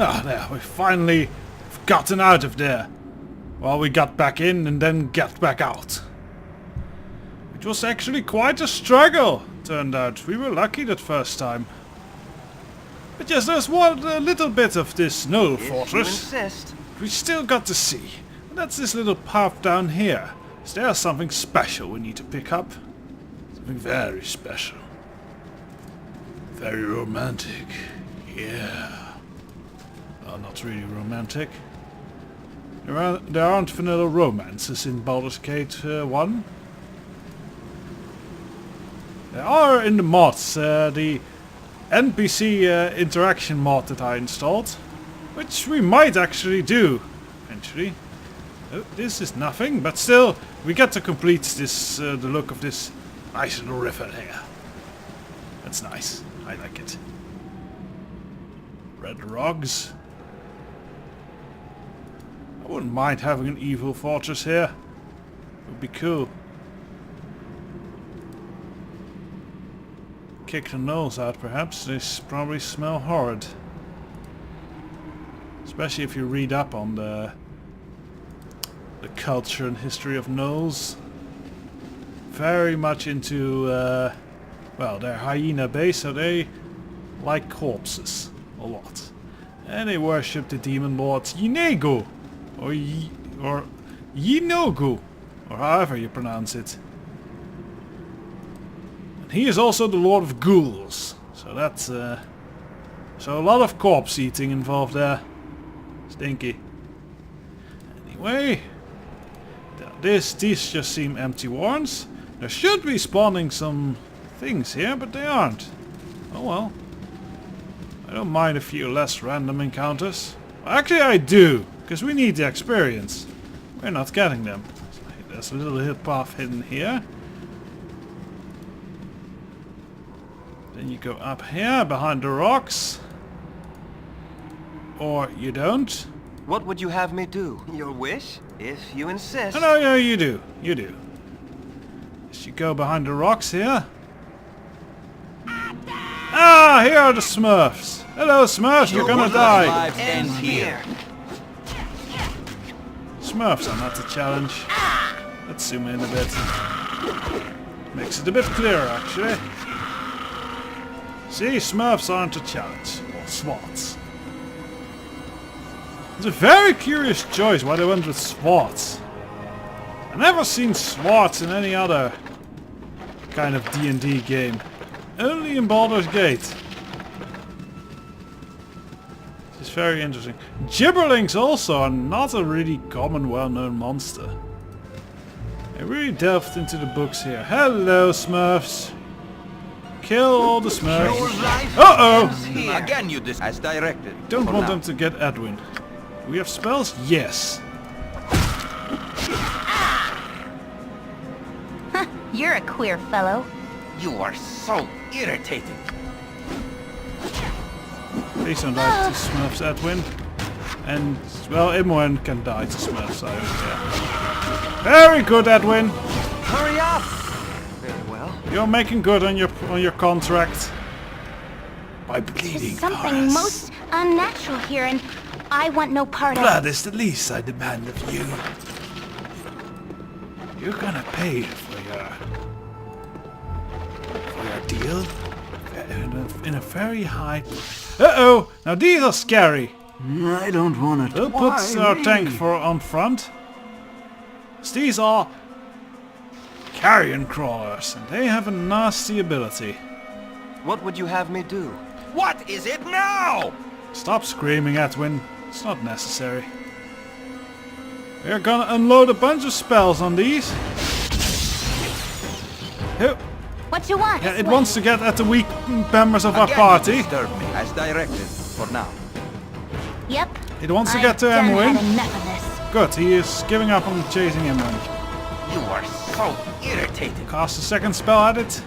Ah, there, we finally gotten out of there. Well, we got back in and then got back out. It was actually quite a struggle, turned out. We were lucky that first time. But yes, there's a little bit of this Knoll Fortress we still got to see. And that's this little path down here. Is there something special we need to pick up? Something very special. Very romantic. Yeah. Well, not really romantic. There aren't vanilla romances in Baldur's Gate 1. There are in the mods. The NPC interaction mod that I installed. Which we might actually do eventually. Oh, this is nothing, but still we get to complete this the look of this nice little river here. That's nice. I like it. Red rocks. I wouldn't mind having an evil fortress here. It would be cool. Kick the gnolls out perhaps. They probably smell horrid. Especially if you read up on the culture and history of gnolls. Very much into, well, they're hyena based, so they like corpses a lot. And they worship the demon lord Yinego, or Yinogu, or however you pronounce it. And he is also the lord of ghouls, so that's so a lot of corpse eating involved there. Stinky. Anyway, these just seem empty warrens. There should be spawning some things here, but they aren't. Oh well. I don't mind a few less random encounters. Well, actually I do, because we need the experience. We're not getting them. So there's a little hill path hidden here. Then you go up here, behind the rocks. Or you don't. What would you have me do? Your wish? If you insist. Oh, no, yeah, you do. You do. As you go behind the rocks here. Ah, here are the Smurfs. Hello, Smurfs, you're gonna die. End here. Smurfs are not a challenge. Let's zoom in a bit. Makes it a bit clearer, actually. See, Smurfs aren't a challenge. Or swats. It's a very curious choice why they went with swats. I've never seen swats in any other kind of D&D game. Only in Baldur's Gate. This is very interesting. Gibberlings also are not a really common, well-known monster. I really delved into the books here. Hello, Smurfs. Kill all the Smurfs. Uh-oh! Again, you as directed. Don't want them to get Edwin. We have spells? Yes. You're a queer fellow. You are so irritating. Please don't die to Smurfs, Edwin. And, well, Imoen can die to Smurfs, I don't care. Very good, Edwin. Hurry up! Very well. You're making good on your contract. By bleeding There's something most unnatural here, and I want no part of it. Blood is the least I demand of you. You're gonna pay for your deal in a very high... Uh-oh! Now these are scary. I don't want to. We'll put our tank on front. These are carrion crawlers, and they have a nasty ability. What would you have me do? What is it now? Stop screaming, Edwin. It's not necessary. We're gonna unload a bunch of spells on these. What you want? Yeah, it wants to get at the weak members of our party. Disturb me as directed for now. Yep. It wants to get to I've Emwin. had enough of this. Good, he is giving up on chasing Emwin. You are so irritating. Cast a second spell at it.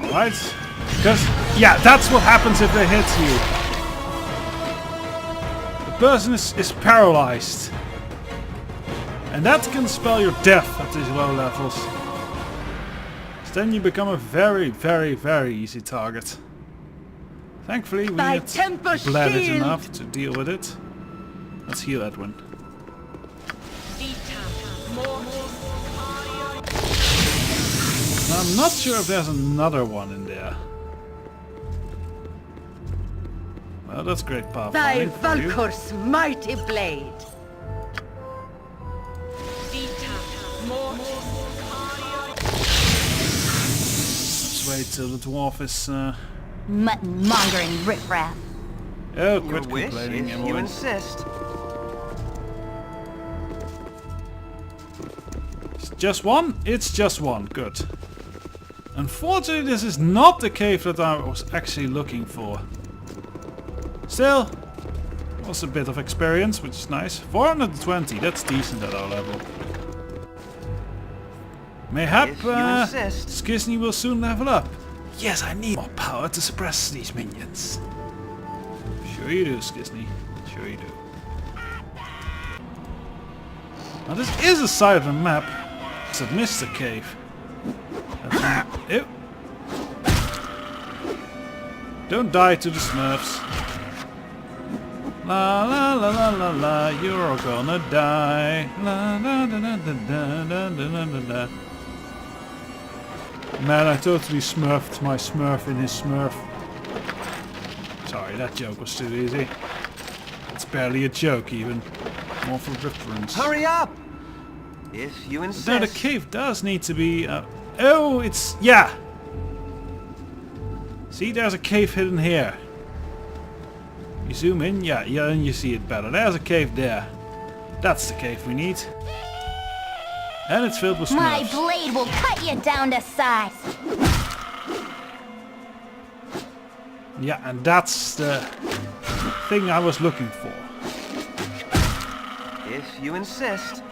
Alright. Because, yeah, that's what happens if they hit you. The person is paralyzed. And that can spell your death at these low levels. then you become a very, very, very easy target. Thankfully we Thy had temper bled it shield. enough to deal with it. Let's heal Edwin. Now, I'm not sure if there's another one in there. Well, that's great Thy pathfinding for you. Valkor's mighty blade. Let's wait till the dwarf is... Mutton-mongering riffraff. Oh, Your quit wish, complaining, if you Emily. insist. It's just one? It's just one. Good. Unfortunately, this is not the cave that I was actually looking for. Still, it was a bit of experience, which is nice. 420, that's decent at our level. Mayhap, If you insist. Skizny will soon level up. Yes, I need more power to suppress these minions. Sure you do, Skizny. Sure you do. Now this is a side of the map. It's a Mr. Cave. Ew. Don't die to the Smurfs. La la la la la la, you're all gonna die. La la la la la la la la la. Man, I totally smurfed my Smurf in his Smurf. Sorry, that joke was too easy. It's barely a joke even. More for reference. Hurry up! If you insist. Now the cave does need to be... oh, it's... yeah! See, there's a cave hidden here. You zoom in, yeah, and you see it better. There's a cave there. That's the cave we need. And it's filled with My Smurfs. blade will cut you down to size. Yeah, and that's the thing I was looking for. If you insist.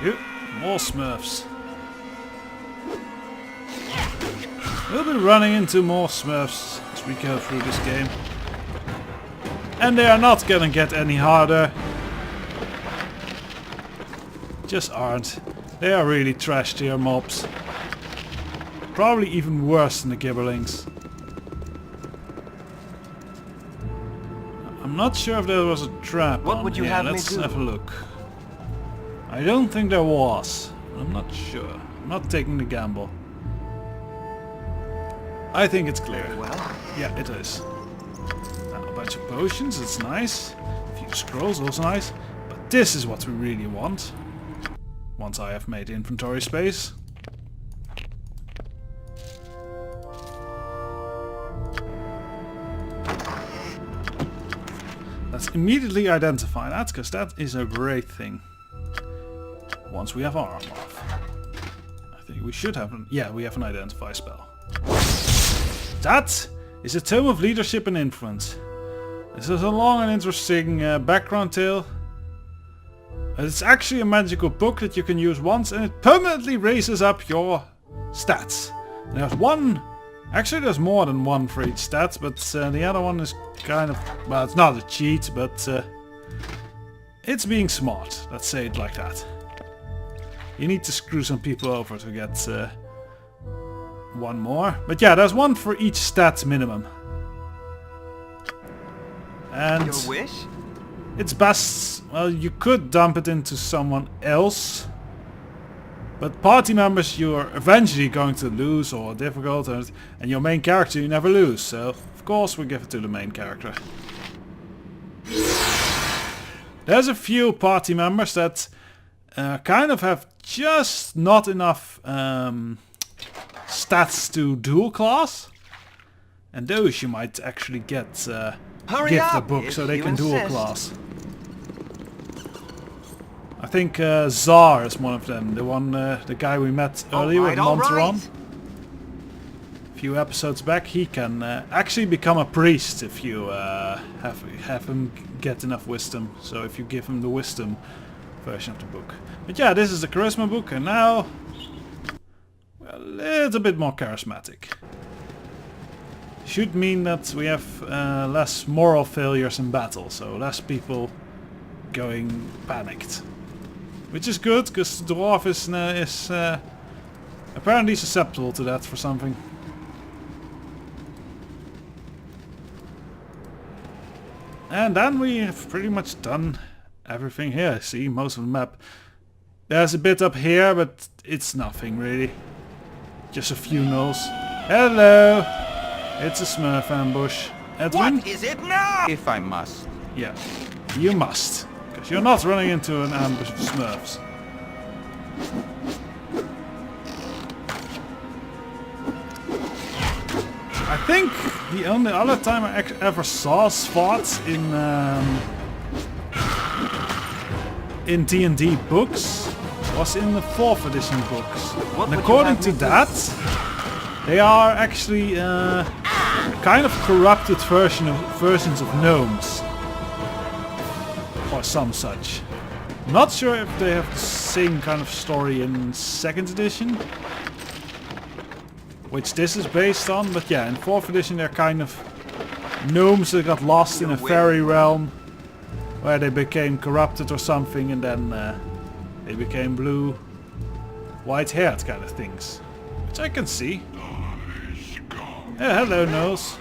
Yep, more Smurfs. We'll be running into more Smurfs as we go through this game. And they are not gonna get any harder. Just aren't. They are really trash tier mobs. Probably even worse than the Gibberlings. I'm not sure if there was a trap What on would you here. have me Let's do? have a look. I don't think there was. I'm not sure. I'm not taking the gamble. I think it's clear. Well, Yeah, it is. Now, a bunch of potions, it's nice. A few scrolls, also nice. But this is what we really want. Once I have made inventory space. Let's immediately identify that, because that is a great thing. Once we have our arm off. I think we should have an... yeah, we have an identify spell. That is a Tome of Leadership and Influence. This is a long and interesting background tale. It's actually a magical book that you can use once and it permanently raises up your stats. And there's one... actually there's more than one for each stat, but the other one is kind of... well, it's not a cheat, but it's being smart. Let's say it like that. You need to screw some people over to get one more. But yeah, there's one for each stat minimum. And your wish? it's best, well, you could dump it into someone else. But party members you're eventually going to lose or difficult, and your main character you never lose. So, of course, we give it to the main character. There's a few party members that kind of have just not enough stats to dual class. And those you might actually get Hurry give the up, book if so they you can dual insist. class. I think Czar is one of them, the one, the guy we met earlier with Monteron. A few episodes back, he can actually become a priest if you have him get enough wisdom. So if you give him the wisdom version of the book. But yeah, this is the charisma book, and now a little bit more charismatic. Should mean that we have less moral failures in battle, so less people going panicked. Which is good, because the dwarf is Apparently susceptible to that for something. And then we have pretty much done everything here. See, most of the map. There's a bit up here, but it's nothing really. Just a few gnolls. Hello! It's a Smurf ambush. Edwin? What is it now? If I must. Yeah, you must. Because you're not running into an ambush of Smurfs. I think the only other time I ever saw spots in D&D books was in the 4th edition books. And according to that, they are actually kind of corrupted versions of gnomes. Or some such. Not sure if they have the same kind of story in 2nd edition. Which this is based on, but yeah, in 4th edition they're kind of gnomes that got lost in a fairy realm. Where they became corrupted or something and then they became blue, white-haired kind of things. Which I can see. Hello, Nose.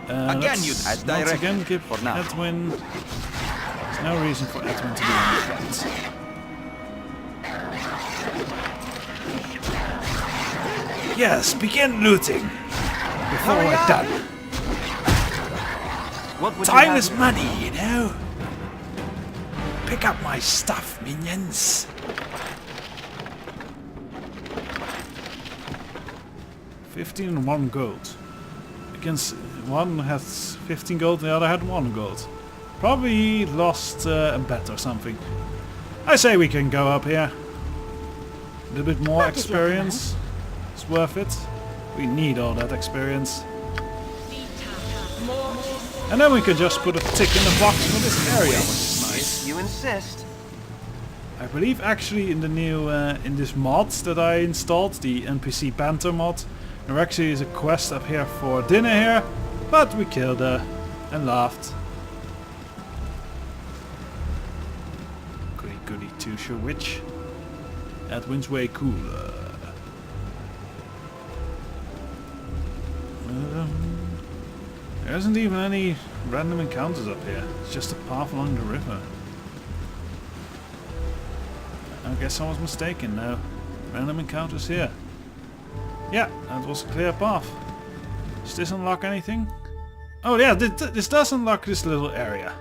Again, you as once directed again give for now. Edwin... There's no reason for Edwin to be on the front. Yes, begin looting. Before Hurry we're up. done. What would Time you have is money, you know. Pick up my stuff, minions. $15 and 1 gold. Against one has 15 gold, the other had 1 gold. Probably lost a bet or something. I say we can go up here. A little bit more experience. It's worth it. We need all that experience. And then we can just put a tick in the box for this area, which is nice. You insist. I believe actually in the new, in this mod that I installed, the NPC Panther mod, there actually is a quest up here for dinner here, but we killed her and laughed. Goody goody two-shoe witch. Edwin's way cooler. There isn't even any random encounters up here. It's just a path along the river. I guess I was mistaken now. Random encounters here. Yeah, that was a clear path. Does this unlock anything? Oh yeah, this does unlock this little area.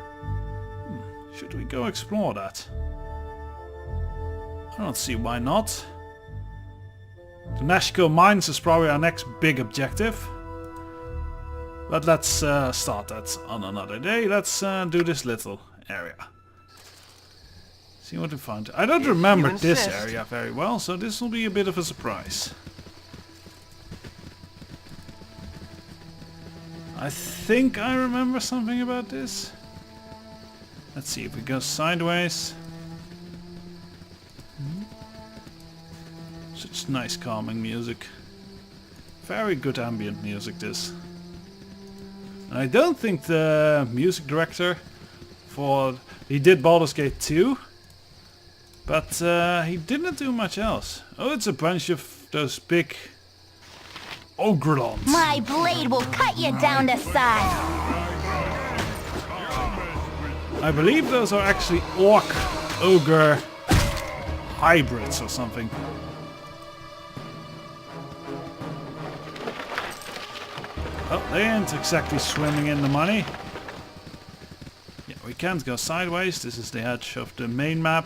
Should we go explore that? I don't see why not. The Nashville Mines is probably our next big objective. But let's start that on another day. Let's do this little area. See what we find. I don't remember this area very well, so this will be a bit of a surprise. I think I remember something about this. Let's see if we go sideways. Such nice calming music. Very good ambient music this. And I don't think the music director he did Baldur's Gate 2, but he didn't do much else. Oh, it's a bunch of those big Ogrelons. My blade will cut you down to size. I believe those are actually orc ogre hybrids or something. Oh, they ain't exactly swimming in the money. Yeah, we can't go sideways. This is the edge of the main map.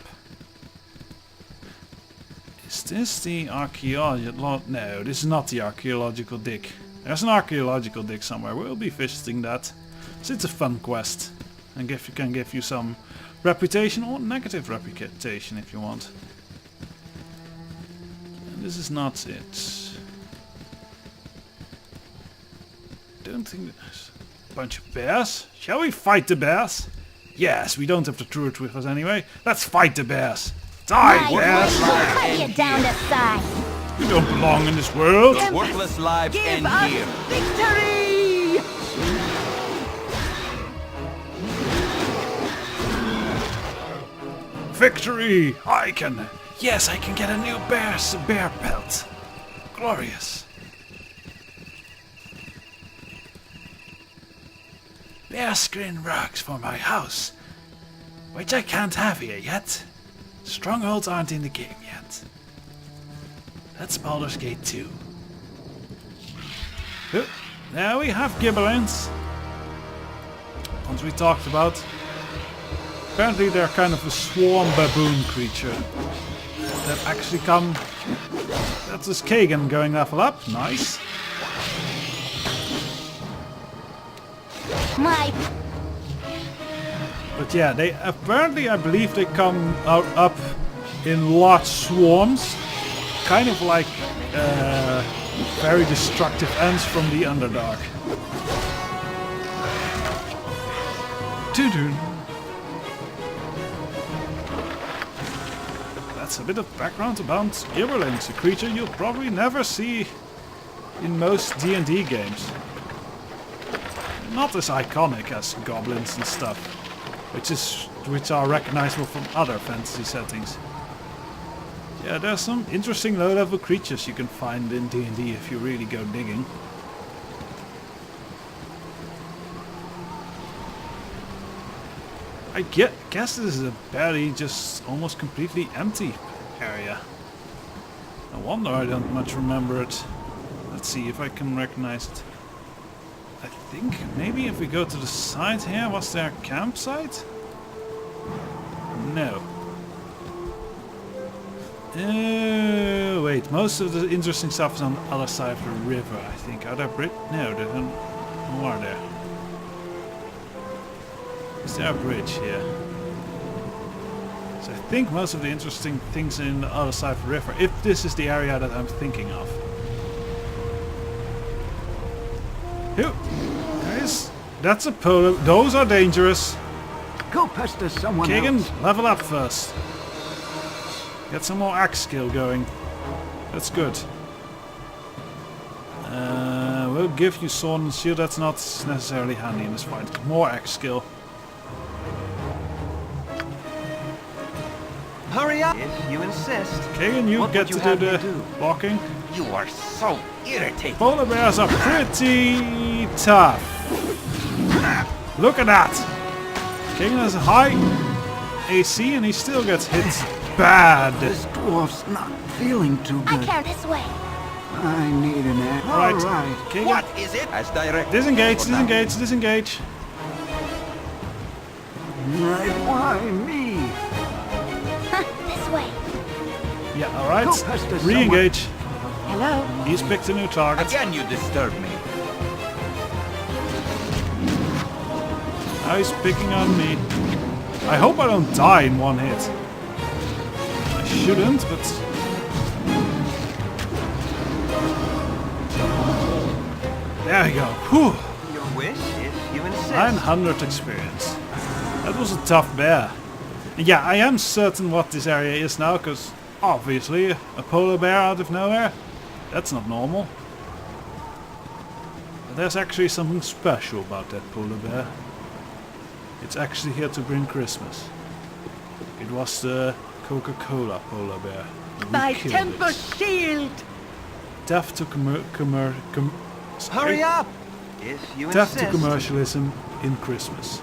Is this the archaeological... No, this is not the archaeological dig. There's an archaeological dig somewhere. We'll be visiting that. So it's a fun quest. And can give you some reputation or negative reputation if you want. And this is not it. Don't think there's a bunch of bears. Shall we fight the bears? Yes, we don't have the druid with us anyway. Let's fight the bears. Die, My bears! blade will cut you down to size. You don't belong in this world. Worthless lives Give end us here. victory! Victory! I can Yes, I can get a new bear pelt. Glorious. Bear skin rugs for my house, which I can't have here yet. Strongholds aren't in the game yet. That's Baldur's Gate 2. Oh, there we have Gibberlins. Ones we talked about. Apparently they're kind of a swarm baboon creature that actually come. That's this Kagan going level up. Nice. My... But yeah, they apparently, I believe they come out up in large swarms, kind of like very destructive ants from the Underdark. Doo-doo. That's a bit of background about Gibberlins, a creature you'll probably never see in most D&D games. Not as iconic as goblins and stuff, which are recognizable from other fantasy settings. Yeah, there's some interesting low-level creatures you can find in D&D if you really go digging. I guess this is a barely just almost completely empty area. No wonder I don't much remember it. Let's see if I can recognize it. I think maybe if we go to the side here, was there a campsite? No. Wait, most of the interesting stuff is on the other side of the river, I think. Are there bridge? No, there aren't. Who are there? Is there a bridge here? So I think most of the interesting things are in the other side of the river, if this is the area that I'm thinking of. Here is. That's a polo. Those are dangerous. Go pester someone Kagan, else. level up first. Get some more axe skill going. That's good. We'll give you sword and shield. That's not necessarily handy in this fight. More axe skill. Hurry up if you insist. Kagan, you What get would to you do have the me do? walking. You are so irritating. Polar bears are pretty tough. Look at that. Kagan has a high AC and he still gets hit bad. This dwarf's not feeling too I good. can't this way. I need an axe. Right. All right. Kagan, What is it? As direct. disengage, disengage, disengage. Right, why me? This way. Yeah, alright. Go pester someone. Re-engage. Hello? He's picked a new target. Again, you disturb me. Now he's picking on me. I hope I don't die in one hit. I shouldn't, but... There we go. Whew. Your wish if you insist. 900 experience. That was a tough bear. And yeah, I am certain what this area is now, because obviously a polar bear out of nowhere, that's not normal. But there's actually something special about that polar bear. It's actually here to bring Christmas. It was the Coca-Cola polar bear. We My killed temper it. shield. Death to Hurry up if you Death insist. to commercialism in Christmas.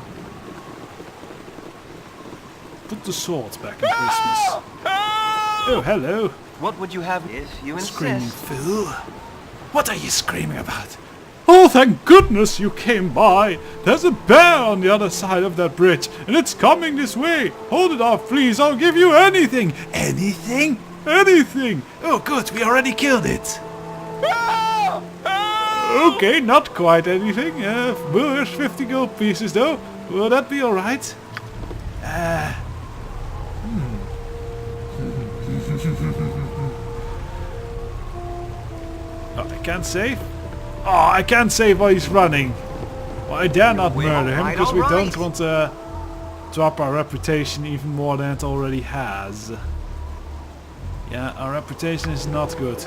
Put the swords back in Christmas. Oh, hello. What would you have if you Screaming insist? Phil. What are you screaming about? Oh, thank goodness you came by. There's a bear on the other side of that bridge, and it's coming this way. Hold it off, please. I'll give you anything. Anything? Anything. Oh, good. We already killed it. Okay, not quite anything. There's 50 gold pieces, though. Will that be alright? Oh, I can't save? Oh, I can't save while he's running. Well, I dare not murder him, because we don't want to drop our reputation even more than it already has. Yeah, our reputation is not good.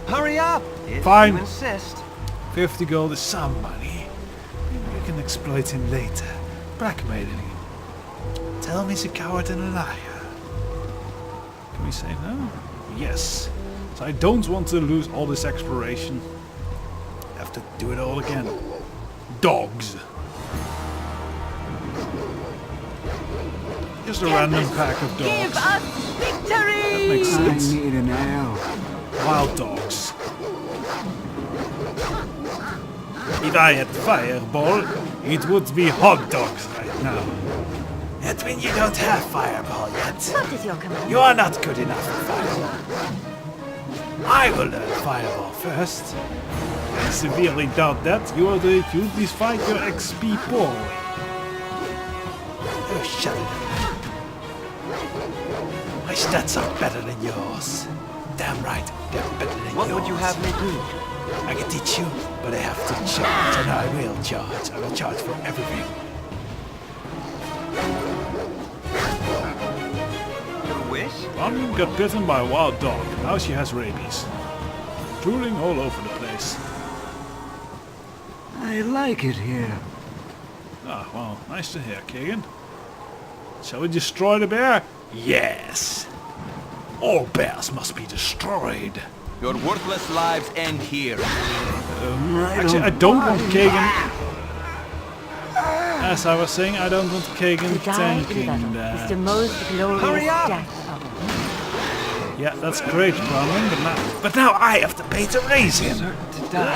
Hurry up if Fine. you insist. 50 gold is some money. Maybe we can exploit him later. Blackmailing him. Tell him he's a coward and a liar. Can we we save now? Yes. So I don't want to lose all this exploration. Have to do it all again. Dogs. Just a random pack of dogs. Give us victory! That makes I sense. need an help. Wild dogs. If I had Fireball, it would be hot dogs right now. Edwin, you don't have Fireball yet. What is your command? You are not good enough for Fireball. I will learn Fireball first. I severely doubt that you are the you despite your XP poorly. Oh, shut it. My stats are better than yours. Damn right, they're better than yours. What would you have me do? I can teach you, but I have to charge, and I will charge. I will charge for everything. Your wish? One got bitten by a wild dog. Now she has rabies. Drooling all over the place. I like it here. Ah, well, nice to hear, Kagan. Shall we destroy the bear? Yes! All bears must be destroyed. Your worthless lives end here. Actually, I don't want Kagan... As I was saying, I don't want Kagan To die in tanking battle is that. the most glorious Hurry up! death of all. Yeah, that's great, Bronwyn, but now I have to pay to raise him. Certain to die.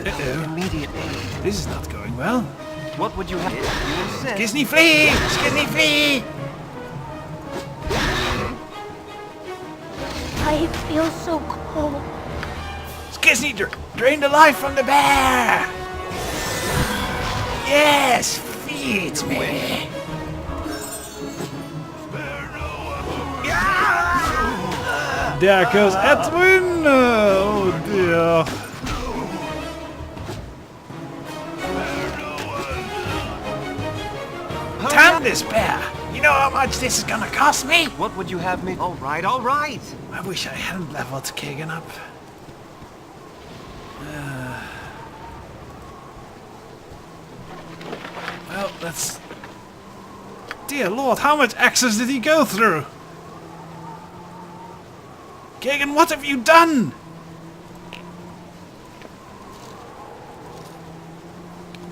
Uh-oh. Immediately. This is not going well. What would you have? You insist. Skizzy, flee! Skizzy, flee! I feel so cold. Skizzy, drain the life from the bear! Yes! Feed me! There goes Edwin! Oh dear. Damn this bear! You know how much this is gonna cost me? What would you have me? All right, all right. I wish I hadn't leveled Kagan up. Well, that's... Dear Lord, how much access did he go through? Kagan, what have you done?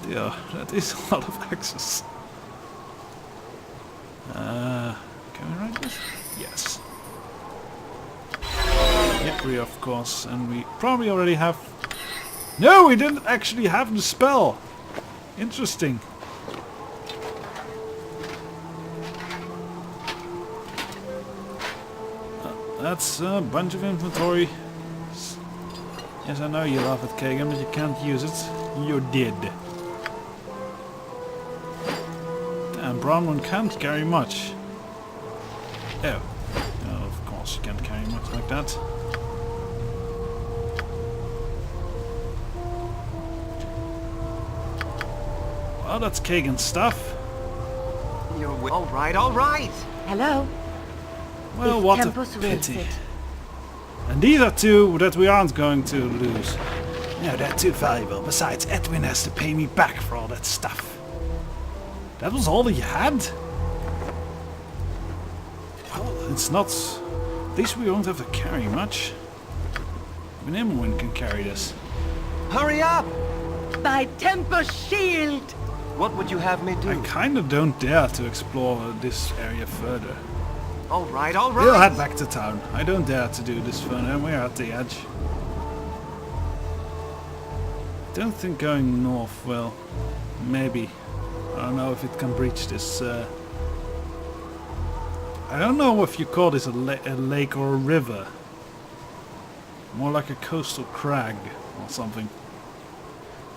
Dear, that is a lot of access. Can we write this? Yes. Yeah, we of course, and we probably already have... No, we didn't actually have the spell. Interesting. That's a bunch of inventory. Yes, I know you love it, Kagan, but you can't use it. You're dead. Damn, Bronwyn can't carry much. Oh. Oh, of course you can't carry much like that. Well, that's Kagan's stuff. All right, all right. Hello? Well, Is what a Tempus real pity. fit? And these are two that we aren't going to lose. No, they're too valuable. Besides, Edwin has to pay me back for all that stuff. That was all he had? Well, it's not... At least we won't have to carry much. Even Imwin can carry this. Hurry up. My Tempus shield! What would you have me I do? kind of don't dare to explore this area further. All right, all right. We'll head back to town. I don't dare to do this further. We're at the edge. Don't think going north will. Maybe. I don't know if it can breach this. I don't know if you call this a lake or a river. More like a coastal crag or something.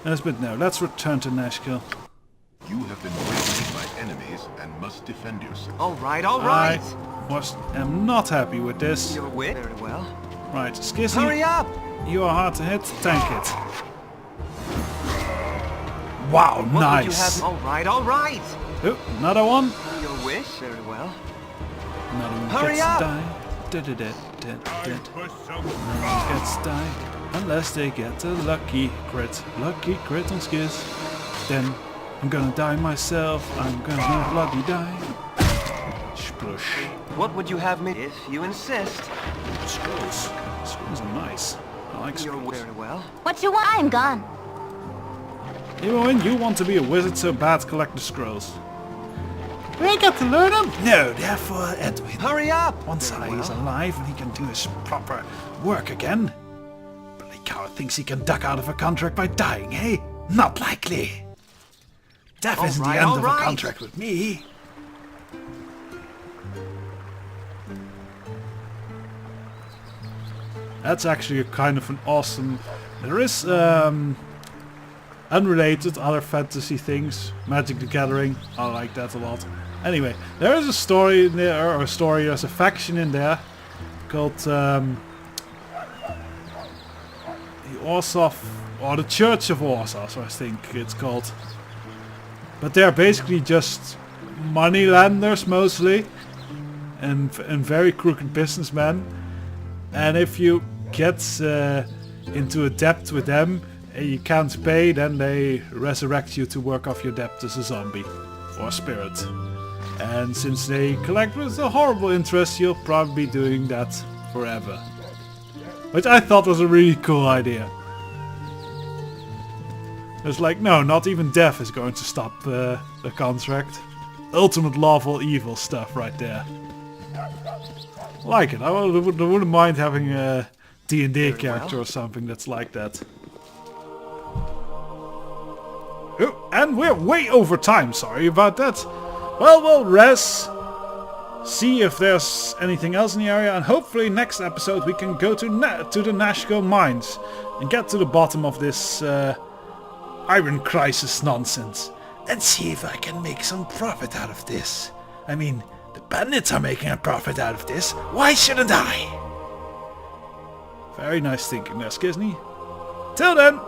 Yes, but no. Let's return to Nashville. You have been raided by enemies and must defend yourself. All right, all right. Am not happy with this. Your wit. Very well. Right, Skizzy, Hurry up. you are hard to hit. Tank it. Wow, What nice. would you have? All right, all right. Oh, another one. Your wish. Very well. Another one Hurry gets up. die. None gets die. Unless they get a lucky crit. Lucky crit on Skiz. Then I'm gonna die myself. I'm gonna bloody die. Baldur. What would you have me... If you insist. Scrolls. Scrolls are nice. I like You're scrolls. very well. What you want? I'm gone. Even when you want to be a wizard so bad, collect the scrolls. Do I get to learn them? No, they're for Edwin. Hurry up! Once Very he's well. alive and he can do his proper work again. Bloody coward thinks he can duck out of a contract by dying, eh? Not likely. Death All isn't right, the end all of a right. contract with me. That's actually a kind of an awesome... There is unrelated other fantasy things. Magic the Gathering. I like that a lot. Anyway, there is a story in there, or a story, there's a faction in there called the Orsov, or the Church of Orsov, I think it's called. But they're basically just moneylenders mostly, and very crooked businessmen. And if you get into a debt with them and you can't pay, then they resurrect you to work off your debt as a zombie or a spirit. And since they collect with a horrible interest, you'll probably be doing that forever. Which I thought was a really cool idea. It's like, no, not even death is going to stop the contract. Ultimate lawful evil stuff right there. Like it. I wouldn't mind having a D&D character or something that's like that. Oh, and we're way over time. Sorry about that. Well, we'll rest, see if there's anything else in the area, and hopefully next episode we can go to the Nashco mines and get to the bottom of this Iron Crisis nonsense. And see if I can make some profit out of this. I mean, the bandits are making a profit out of this. Why shouldn't I? Very nice thinking there, Skizny. Till then!